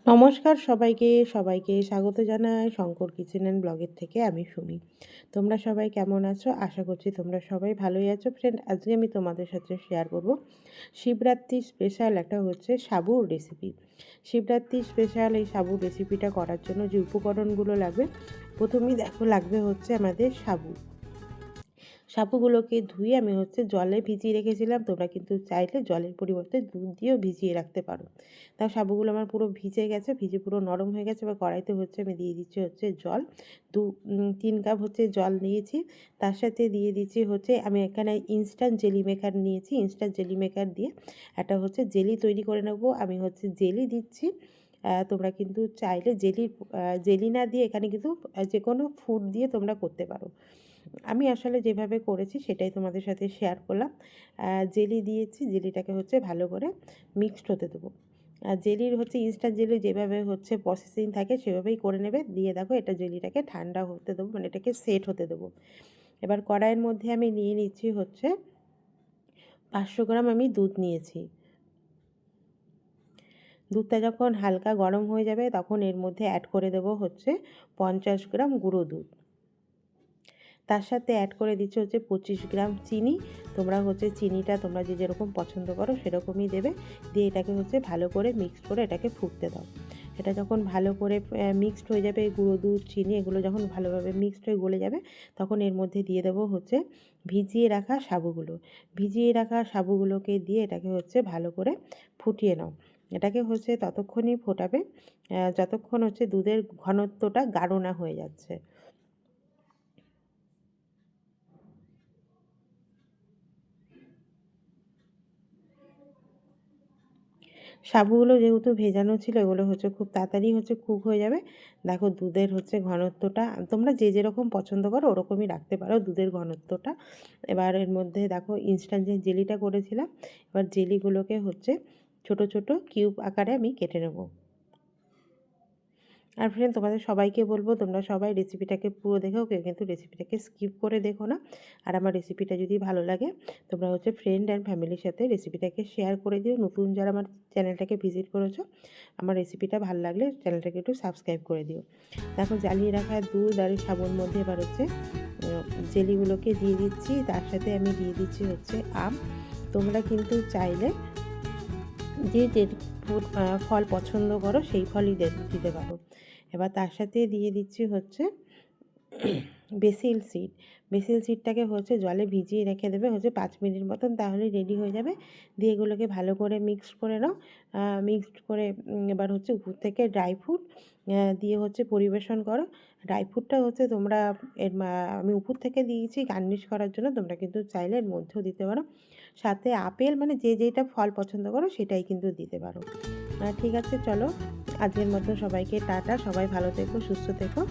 নমস্কার সবাইকে, সবাইকে স্বাগত জানাই শঙ্কর কিচেন অ্যান্ড ব্লগের থেকে আমি সুমি। তোমরা সবাই কেমন আছো? আশা করছি তোমরা সবাই ভালোই আছো। ফ্রেন্ড, আজকে আমি তোমাদের সাথে শেয়ার করব শিবরাত্রি স্পেশাল একটা হচ্ছে সাবুর রেসিপি। শিবরাত্রি স্পেশাল এই সাবুর রেসিপিটা করার জন্য যে উপকরণগুলো লাগবে, প্রথমেই দেখো লাগবে হচ্ছে আমাদের সাবু। সাবুগুলোকে ধুয়ে আমি হচ্ছে জলে ভিজিয়ে রেখেছিলাম। তোমরা কিন্তু চাইলে জলের পরিবর্তে দুধ দিয়েও ভিজিয়ে রাখতে পারো। তাও সাবুগুলো আমার পুরো ভিজে গেছে, ভিজে পুরো নরম হয়ে গেছে। এবার কড়াইতে হচ্ছে আমি দিয়ে দিচ্ছি হচ্ছে জল। 3 কাপ হচ্ছে জল নিয়েছি। তার সাথে দিয়ে দিচ্ছি হচ্ছে আমি এখানে ইনস্ট্যান্ট জেলি মেকার নিয়েছি। ইনস্ট্যান্ট জেলি মেকার দিয়ে একটা হচ্ছে জেলি তৈরি করে নেব। আমি হচ্ছে জেলি দিচ্ছি। তোমরা কিন্তু চাইলে জেলি না দিয়ে এখানে কিন্তু যে কোনো ফুড দিয়ে তোমরা করতে পারো। আমি আসলে যেভাবে করেছি সেটাই তোমাদের সাথে শেয়ার করলাম। জেলি দিয়েছি, জেলিটাকে হচ্ছে ভালো করে মিক্সড হতে দেবো। আর জেলির হচ্ছে ইনস্ট্যান্ট জেলি যেভাবে হচ্ছে প্রসেসিং থাকে সেভাবেই করে নেবে। দিয়ে দেখো এটা জেলিটাকে ঠান্ডা হতে দেবো, মানে এটাকে সেট হতে দেবো। এবার কড়াইয়ের মধ্যে আমি নিয়ে নিচ্ছি হচ্ছে 500 গ্রাম আমি দুধ নিয়েছি। দুধটা যখন হালকা গরম হয়ে যাবে তখন এর মধ্যে অ্যাড করে দেবো হচ্ছে 50 গ্রাম গুঁড়ো দুধ। তার সাথে অ্যাড করে দিচ্ছি হচ্ছে 25 গ্রাম চিনি। তোমরা হচ্ছে চিনিটা তোমরা যে যেরকম পছন্দ করো সেরকমই দেবে। দিয়ে এটাকে হচ্ছে ভালো করে মিক্সড করে এটাকে ফুটতে দাও। এটা যখন ভালো করে মিক্সড হয়ে যাবে, গুঁড়ো দুধ চিনি এগুলো যখন ভালোভাবে মিক্সড হয়ে গলে যাবে তখন এর মধ্যে দিয়ে দেবো হচ্ছে ভিজিয়ে রাখা সাবুগুলো। ভিজিয়ে রাখা সাবুগুলোকে দিয়ে এটাকে হচ্ছে ভালো করে ফুটিয়ে নাও। এটাকে হচ্ছে ততক্ষণই ফোটাবে যতক্ষণ হচ্ছে দুধের ঘনত্বটা গাঢ় না হয়ে যাচ্ছে। সাবুগুলো যেহেতু ভেজানো ছিল এগুলো হচ্ছে খুব তাড়াতাড়ি হচ্ছে কুক হয়ে যাবে। দেখো দুধের হচ্ছে ঘনত্বটা তোমরা যে যেরকম পছন্দ করো ওরকমই রাখতে পারো দুধের ঘনত্বটা। এবার এর মধ্যে দেখো ইনস্ট্যান্ট যে জেলিটা করেছিলাম, এবার জেলিগুলোকে হচ্ছে ছোট ছোট কিউব আকারে আমি কেটে নেবো। আর ফ্রেন্ড, তোমাদের সবাইকে বলবো তোমরা সবাই রেসিপিটাকে পুরো দেখো, কেউ কিন্তু রেসিপিটাকে স্কিপ করে দেখো না। আর আমার রেসিপিটা যদি ভালো লাগে তোমরা হচ্ছে ফ্রেন্ড অ্যান্ড ফ্যামিলির সাথে রেসিপিটাকে শেয়ার করে দিও। নতুন যারা আমার চ্যানেলটাকে ভিজিট করেছো, আমার রেসিপিটা ভালো লাগলে চ্যানেলটাকে একটু সাবস্ক্রাইব করে দিও। দেখো জ্বালিয়ে রাখা দুধ আর সাবুর মধ্যে এবার হচ্ছে জেলিগুলোকে দিয়ে দিচ্ছি। তার সাথে আমি দিয়ে দিচ্ছি হচ্ছে আম। তোমরা কিন্তু চাইলে যে যে ফল পছন্দ করো সেই ফলই দিতে পারো। এবার তার সাথে দিয়ে দিচ্ছি হচ্ছে বেসিল সিড। বেসিল সিডটাকে হচ্ছে জলে ভিজিয়ে রেখে দেবে হচ্ছে 5 মিনিট মতন, তাহলেই রেডি হয়ে যাবে। দিয়ে এগুলোকে ভালো করে মিক্সড করে নাও। মিক্সড করে এবার হচ্ছে উপর থেকে ড্রাই ফ্রুট দিয়ে হচ্ছে পরিবেশন করো। ড্রাই ফ্রুটটা হচ্ছে তোমরা আমি উপর থেকে দিয়েছি গার্নিশ করার জন্য, তোমরা কিন্তু চাইলে এর মধ্যেও দিতে পারো। সাথে আপেল, মানে যে যেটা ফল পছন্দ করো সেটাই কিন্তু দিতে পারো। ঠিক আছে, চলো আজকের মতো সবাইকে টাটা। সবাই ভালো থেকো, সুস্থ থেকো।